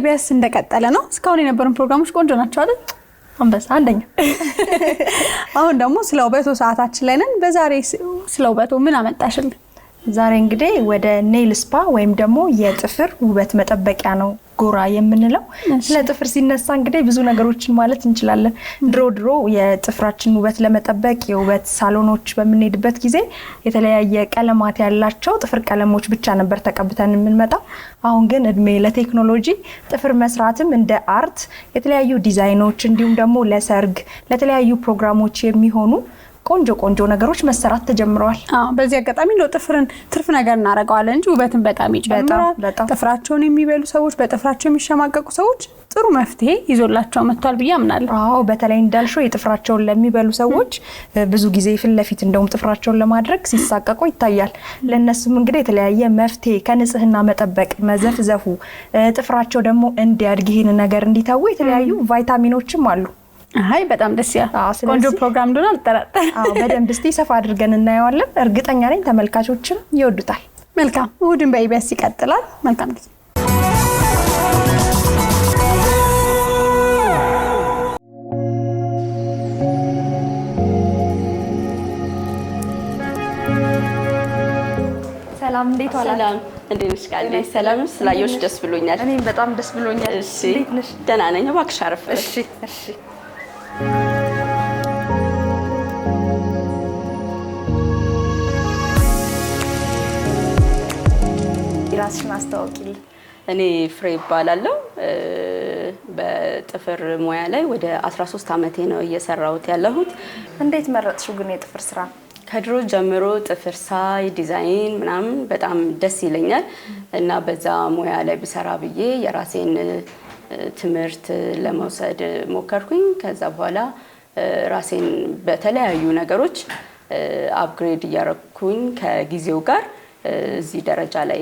በኢቢኤስ እንደቀጠለ ነው። እስካሁን የነበሩን ፕሮግራሞች ቆንጆ ናቸው አይደል? አንበሳ አንደኛ። አሁን ደግሞ ስለ ውበቱ ሰዓታችን ላይ ነን። በዛሬ ስለ ውበቱ ምን አመጣሽልን? ዛሬ እንግዲህ ወደ ኔል ስፓ ወይም ደግሞ የጥፍር ውበት መጠበቂያ ነው ጎራ የምንለው። ስለ ጥፍር ሲነሳ እንግዲህ ብዙ ነገሮችን ማለት እንችላለን። ድሮ የጥፍራችን ውበት ለመጠበቅ የውበት ሳሎኖች በምንሄድበት ጊዜ የተለያየ ቀለማት ያላቸው ጥፍር ቀለሞች ብቻ ነበር ተቀብተን የምንመጣው። አሁን ግን እድሜ ለቴክኖሎጂ ጥፍር መስራትም እንደ አርት የተለያዩ ዲዛይኖች እንዲሁም ደግሞ ለሰርግ ለተለያዩ ፕሮግራሞች የሚሆኑ ቆንጆ ነገሮች መሰራት ተጀምረዋል። በዚህ አጋጣሚ ነው ጥፍርን ትርፍ ነገር እናረጋዋለን እንጂ ውበትን በጣም ይጨምራል። ጥፍራቸውን የሚበሉ ሰዎች በጥፍራቸው የሚሸማቀቁ ሰዎች ጥሩ መፍትሄ ይዞላቸው መጥቷል ብዬ አምናለሁ። በተለይ እንዳልሽው የጥፍራቸውን ለሚበሉ ሰዎች ብዙ ጊዜ ፍለፊት እንደውም ጥፍራቸውን ለማድረግ ሲሳቀቁ ይታያል። ለነሱም እንግዲህ የተለያየ መፍትሄ ከንጽህና መጠበቅ መዘፍዘፉ ጥፍራቸው ደግሞ እንዲያድግ ይሄን ነገር እንዲታው የተለያዩ ቫይታሚኖችም አሉ። አይ በጣም ደስ ይላል። ቆንጆ ፕሮግራም እንደሆነ አልጠራጠርም። በደንብ እስቲ ሰፋ አድርገን እናየዋለን። እርግጠኛ ነኝ ተመልካቾችም ይወዱታል። መልካም እሁድን በኢቢኤስ ይቀጥላል። መልካም ጊዜ። ሰላም እንዴት ዋላችሁ? ሰላም እንዴት ነሽ? ቃል ሰላም ስላየሁሽ ደስ ብሎኛል። እኔም በጣም ደስ ብሎኛል። እንዴት ነሽ? ደህና ነኝ። እባክሽ አረፍ። እሺ ራስሽን አስተዋውቂልኝ። እኔ ፍሬ እባላለሁ። በጥፍር ሙያ ላይ ወደ 13 ዓመቴ ነው እየሰራሁት ያለሁት። እንዴት መረጥሽው ግን የጥፍር ስራ? ከድሮ ጀምሮ ጥፍር ሳይ ዲዛይን ምናምን በጣም ደስ ይለኛል እና በዛ ሙያ ላይ ብሰራ ብዬ የራሴን ትምህርት ለመውሰድ ሞከርኩኝ። ከዛ በኋላ ራሴን በተለያዩ ነገሮች አፕግሬድ እያረኩኝ ከጊዜው ጋር እዚህ ደረጃ ላይ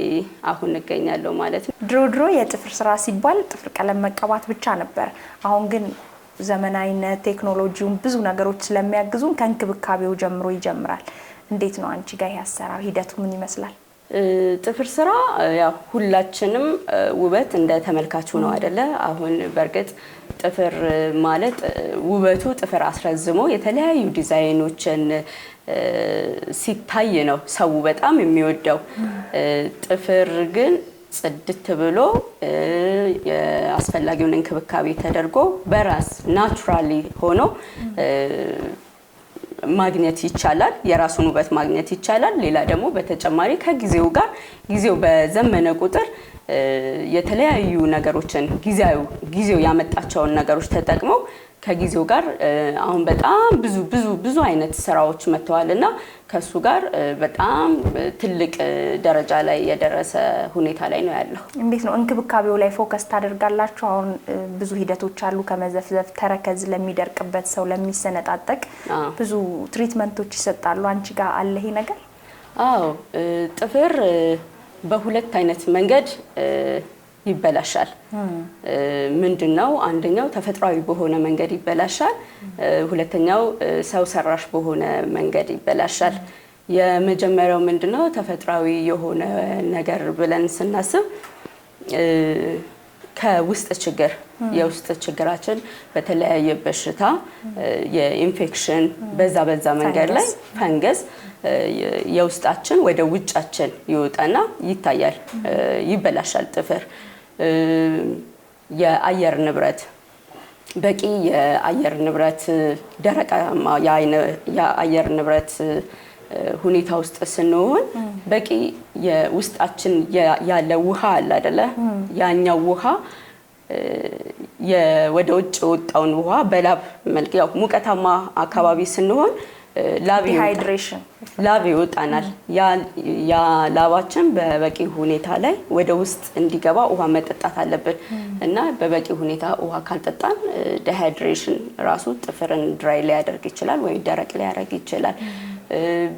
አሁን እገኛለሁ ማለት ነው። ድሮ የጥፍር ስራ ሲባል ጥፍር ቀለም መቀባት ብቻ ነበር። አሁን ግን ዘመናዊነት ቴክኖሎጂውን ብዙ ነገሮች ስለሚያግዙን ከእንክብካቤው ጀምሮ ይጀምራል። እንዴት ነው አንቺ ጋር ያሰራው ሂደቱ ምን ይመስላል? ጥፍር ስራ ያው ሁላችንም ውበት እንደ ተመልካቹ ነው አይደለ? አሁን በርግጥ ጥፍር ማለት ውበቱ ጥፍር አስረዝሞ የተለያዩ ዲዛይኖችን ሲታይ ነው ሰው በጣም የሚወደው። ጥፍር ግን ጽድት ብሎ የአስፈላጊውን እንክብካቤ ተደርጎ በራስ ናቹራሊ ሆኖ ማግኘት ይቻላል። የራሱን ውበት ማግኘት ይቻላል። ሌላ ደግሞ በተጨማሪ ከጊዜው ጋር ጊዜው በዘመነ ቁጥር የተለያዩ ነገሮችን ጊዜው ያመጣቸውን ነገሮች ተጠቅመው ከጊዜው ጋር አሁን በጣም ብዙ አይነት ስራዎች መጥተዋልና ከሱ ጋር በጣም ትልቅ ደረጃ ላይ የደረሰ ሁኔታ ላይ ነው ያለው። እንዴት ነው እንክብካቤው ላይ ፎከስ ታደርጋላችሁ? አሁን ብዙ ሂደቶች አሉ። ከመዘፍዘፍ ተረከዝ ለሚደርቅበት ሰው ለሚሰነጣጠቅ ብዙ ትሪትመንቶች ይሰጣሉ። አንቺ ጋር አለ ይሄ ነገር? አዎ ጥፍር በሁለት አይነት መንገድ ይበላሻል። ምንድነው? አንደኛው ተፈጥሯዊ በሆነ መንገድ ይበላሻል። ሁለተኛው ሰው ሰራሽ በሆነ መንገድ ይበላሻል። የመጀመሪያው ምንድነው? ተፈጥሯዊ የሆነ ነገር ብለን ስናስብ ከውስጥ ችግር የውስጥ ችግራችን በተለያየ በሽታ የኢንፌክሽን በዛ መንገድ ላይ ፈንገስ የውስጣችን ወደ ውጫችን ይወጣና ይታያል፣ ይበላሻል ጥፍር። የአየር ንብረት በቂ የአየር ንብረት ደረቃማ የአየር ንብረት ሁኔታ ውስጥ ስንሆን በቂ የውስጣችን ያለ ውሃ አለ አይደለ? ያኛው ውሃ ወደ ውጭ ወጣውን ውሃ በላብ መልክ ያው ሙቀታማ አካባቢ ስንሆን ላብ ይወጣናል። ያ ላባችን በበቂ ሁኔታ ላይ ወደ ውስጥ እንዲገባ ውሃ መጠጣት አለብን እና በበቂ ሁኔታ ውሃ ካልጠጣን ዲሃይድሬሽን ራሱ ጥፍርን ድራይ ሊያደርግ ይችላል ወይ ደረቅ ሊያደርግ ይችላል።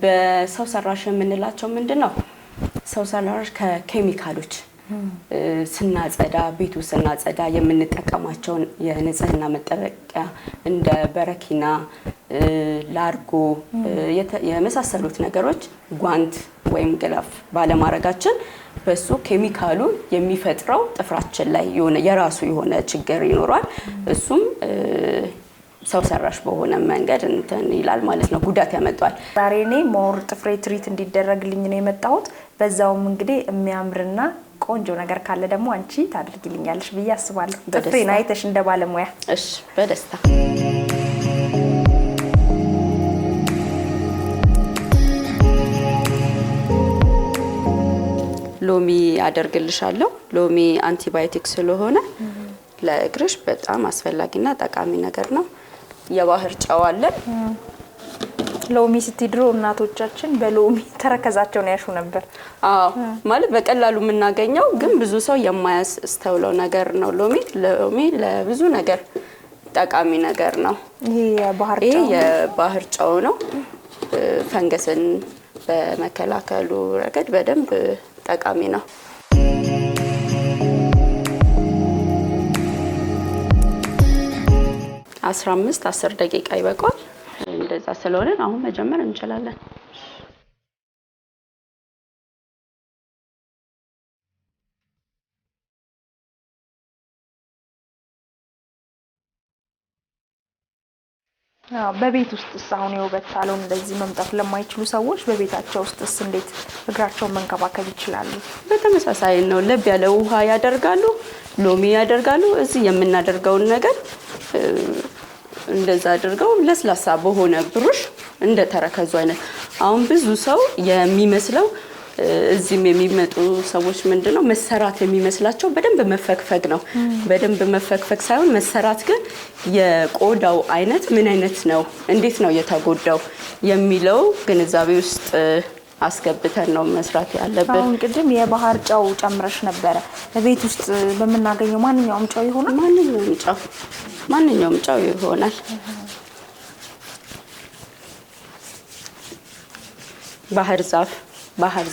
በሰው ሰራሽ የምንላቸው ምንድነው? ሰው ሰራሽ ከኬሚካሎች ስናጸዳ ቤቱ ስናጸዳ የምንጠቀማቸው የንጽህና መጠበቂያ እንደ በረኪና ላርጎ የመሳሰሉት ነገሮች ጓንት ወይም ግላፍ ባለማረጋችን በሱ ኬሚካሉ የሚፈጥረው ጥፍራችን ላይ የሆነ የራሱ የሆነ ችግር ይኖራል። እሱም ሰው ሰራሽ በሆነ መንገድ እንትን ይላል ማለት ነው፣ ጉዳት ያመጣል። ዛሬ እኔ ሞር ጥፍሬ ትሪት እንዲደረግልኝ ነው የመጣሁት። በዛውም እንግዲህ የሚያምርና ቆንጆ ነገር ካለ ደግሞ አንቺ ታድርጊልኛለሽ ብዬ አስባለሁ። ጥፍሬን አይተሽ እንደ ባለሙያ። እሺ፣ በደስታ ሎሚ አደርግልሻለሁ። ሎሚ አንቲባዮቲክ ስለሆነ ለእግርሽ በጣም አስፈላጊና ጠቃሚ ነገር ነው። የባህር ጨው አለን። ሎሚ ስትድሮ እናቶቻችን በሎሚ ተረከዛቸውን ያሹ ነበር። አዎ ማለት በቀላሉ የምናገኘው ግን ብዙ ሰው የማያስተውለው ነገር ነው። ሎሚ ለብዙ ነገር ጠቃሚ ነገር ነው። ይሄ የባህር ጨው ነው። ፈንገስን በመከላከሉ ረገድ በደንብ ጠቃሚ ነው። 15-10 ደቂቃ ይበቃል። እንደዛ ስለሆነ አሁን መጀመር እንችላለን። በቤት ውስጥስ አሁን የውበት ሳሎን እንደዚህ መምጣት ለማይችሉ ሰዎች በቤታቸው ውስጥስ እንዴት እግራቸውን መንከባከብ ይችላሉ? በተመሳሳይ ነው። ለብ ያለ ውሃ ያደርጋሉ፣ ሎሚ ያደርጋሉ። እዚህ የምናደርገውን ነገር እንደዛ አድርገው ለስላሳ በሆነ ብሩሽ እንደ ተረከዙ አይነት። አሁን ብዙ ሰው የሚመስለው እዚህም የሚመጡ ሰዎች ምንድነው መሰራት የሚመስላቸው በደንብ መፈክፈክ ነው። በደንብ መፈክፈክ ሳይሆን መሰራት ግን የቆዳው አይነት ምን አይነት ነው፣ እንዴት ነው የተጎዳው የሚለው ግንዛቤ ውስጥ አስገብተን ነው መስራት ያለብን። አሁን ቅድም የባህር ጨው ጨምረሽ ነበረ። በቤት ውስጥ በምናገኘው ማንኛውም ጨው ይሆናል? ማንኛውም ጨው ይሆናል። ባህር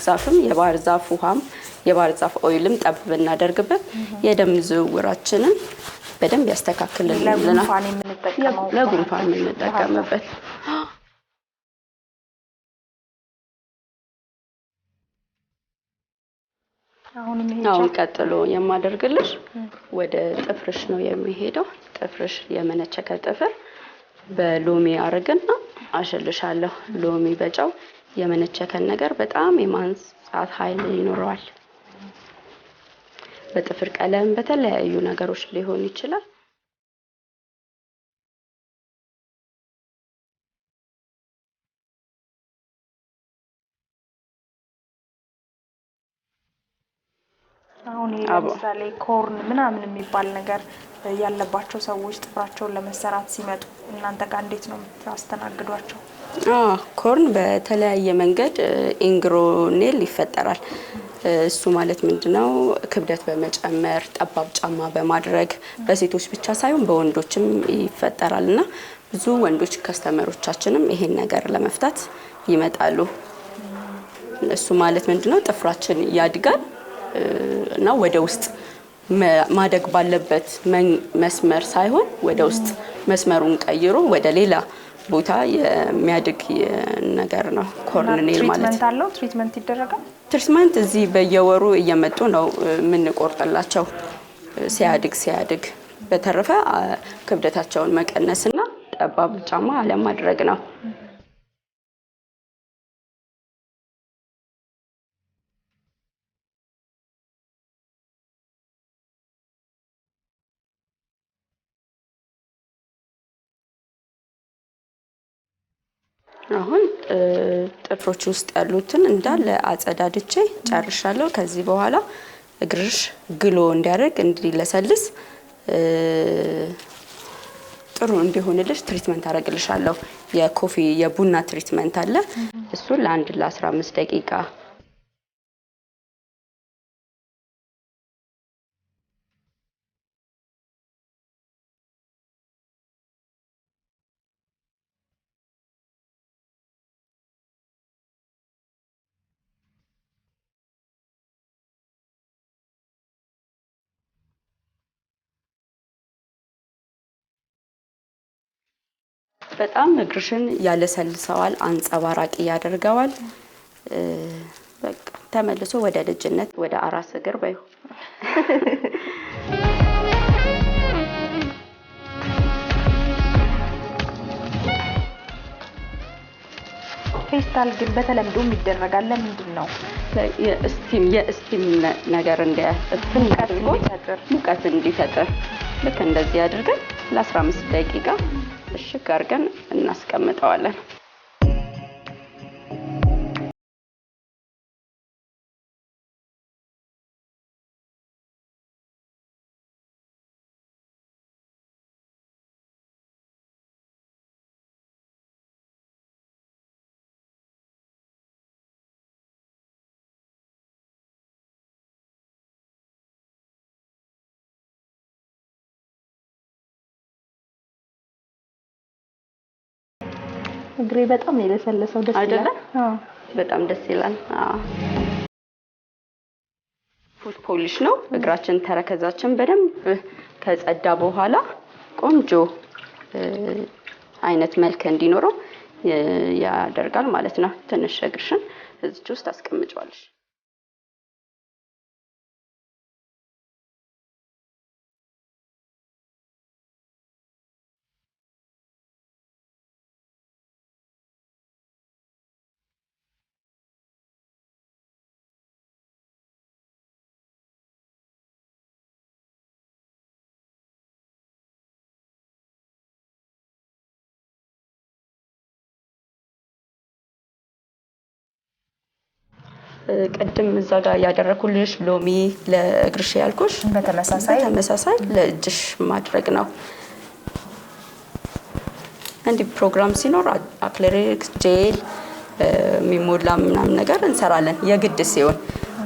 ዛፍም የባህር ዛፍ ውሃም የባህር ዛፍ ኦይልም ጠብ ብናደርግበት የደም ዝውውራችንን በደንብ ያስተካክልልናል። ለጉንፋን የምንጠቀምበት አሁን ቀጥሎ የማደርግልሽ ወደ ጥፍርሽ ነው የሚሄደው። ጥፍርሽ የመነቸከ ጥፍር በሎሚ አረግና አሸልሻለሁ። ሎሚ በጨው የመነቸከን ነገር በጣም የማንሳት ኃይል ይኖረዋል። በጥፍር ቀለም በተለያዩ ነገሮች ሊሆን ይችላል። አሁን ለምሳሌ ኮርን ምናምን የሚባል ነገር ያለባቸው ሰዎች ጥፍራቸውን ለመሰራት ሲመጡ እናንተ ጋር እንዴት ነው የምታስተናግዷቸው? ኮርን በተለያየ መንገድ ኢንግሮኔል ይፈጠራል። እሱ ማለት ምንድነው? ክብደት በመጨመር ጠባብ ጫማ በማድረግ በሴቶች ብቻ ሳይሆን በወንዶችም ይፈጠራልና ብዙ ወንዶች ከስተመሮቻችንም ይሄን ነገር ለመፍታት ይመጣሉ። እሱ ማለት ምንድነው? ጥፍራችን ያድጋል እና ወደ ውስጥ ማደግ ባለበት መስመር ሳይሆን ወደ ውስጥ መስመሩን ቀይሮ ወደ ሌላ ቦታ የሚያድግ ነገር ነው ኮርንኔል ማለት። ትሪትመንት አለው? ትሪትመንት ይደረጋል? ትሪትመንት እዚህ በየወሩ እየመጡ ነው የምንቆርጥላቸው ሲያድግ። በተረፈ ክብደታቸውን መቀነስና ጠባብ ጫማ አለማድረግ ነው። አሁን ጥፍሮች ውስጥ ያሉትን እንዳለ አጸዳድቼ ጨርሻለሁ። ከዚህ በኋላ እግርሽ ግሎ እንዲያደርግ እንዲለሰልስ ጥሩ እንዲሆንልሽ ትሪትመንት አደርግልሻለሁ። የቡና ትሪትመንት አለ። እሱን ለ15 ደቂቃ በጣም እግርሽን ያለሰልሰዋል፣ አንጸባራቂ ያደርገዋል። በቃ ተመልሶ ወደ ልጅነት ወደ አራስ እግር በዩ ፌስታል ግን በተለምዶ ይደረጋል። ለምንድን ነው? የስቲም ነገር ሙቀት እንዲፈጥር ልክ እንደዚህ አድርገን ለ15 ደቂቃ እሽግ አድርገን እናስቀምጠዋለን። እግሬ በጣም የለሰለሰው ደስ ይላል። በጣም ደስ ይላል። ፉት ፖሊሽ ነው። እግራችን ተረከዛችን በደንብ ከጸዳ በኋላ ቆንጆ አይነት መልክ እንዲኖረው ያደርጋል ማለት ነው። ትንሽ እግርሽን እዚህ ውስጥ አስቀምጫለሽ። ቅድም እዛ ጋር ያደረኩልሽ ሎሚ ለእግርሽ ያልኩሽ በተመሳሳይ ለእጅሽ ማድረግ ነው። እንዲህ ፕሮግራም ሲኖር አክሪሊክ ጄል ሚሞላ ምናምን ነገር እንሰራለን የግድ ሲሆን፣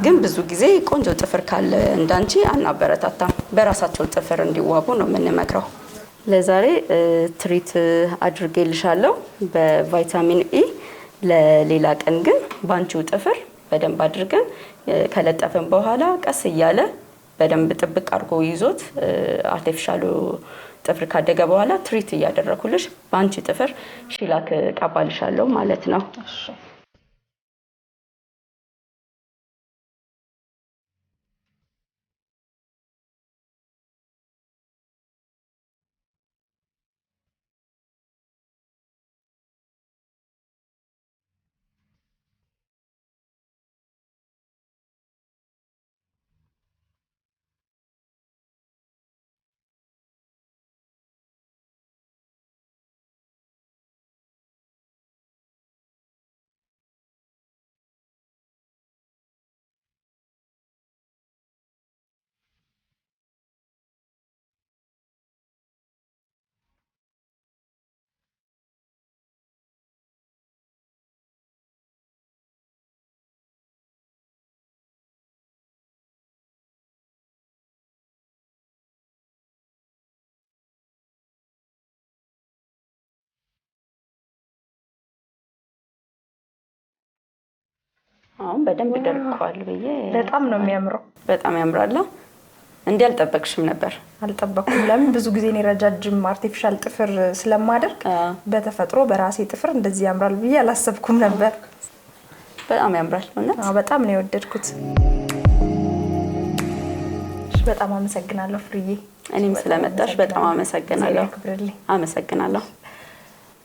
ግን ብዙ ጊዜ ቆንጆ ጥፍር ካለ እንዳንቺ አናበረታታም። በራሳቸው ጥፍር እንዲዋቡ ነው የምንመክረው። ለዛሬ ትሪት አድርጌልሻለሁ በቫይታሚን ኢ። ለሌላ ቀን ግን ባንቺው ጥፍር በደንብ አድርገን ከለጠፈን በኋላ ቀስ እያለ በደንብ ጥብቅ አድርጎ ይዞት አርቲፊሻሉ ጥፍር ካደገ በኋላ ትሪት እያደረኩልሽ ባንቺ ጥፍር ሺላክ ቀባልሻለሁ ማለት ነው። እሺ አሁን በደንብ ደርቋል ብዬ በጣም ነው የሚያምረው። በጣም ያምራል። እንዴ አልጠበቅሽም ነበር? አልጠበቅኩም። ለምን ብዙ ጊዜ እኔ ረጃጅም አርቲፊሻል ጥፍር ስለማደርግ በተፈጥሮ በራሴ ጥፍር እንደዚህ ያምራል ብዬ አላሰብኩም ነበር። በጣም ያምራል። በጣም ነው የወደድኩት። በጣም አመሰግናለሁ ፍርዬ። እኔም ስለመጣሽ በጣም አመሰግናለሁ።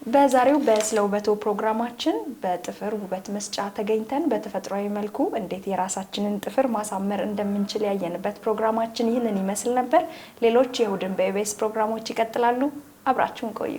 በዛሬው በስለ ውበቶ ፕሮግራማችን በጥፍር ውበት መስጫ ተገኝተን በተፈጥሯዊ መልኩ እንዴት የራሳችንን ጥፍር ማሳመር እንደምንችል ያየንበት ፕሮግራማችን ይህንን ይመስል ነበር። ሌሎች የእሁድን በኢቢኤስ ፕሮግራሞች ይቀጥላሉ። አብራችሁን ቆዩ።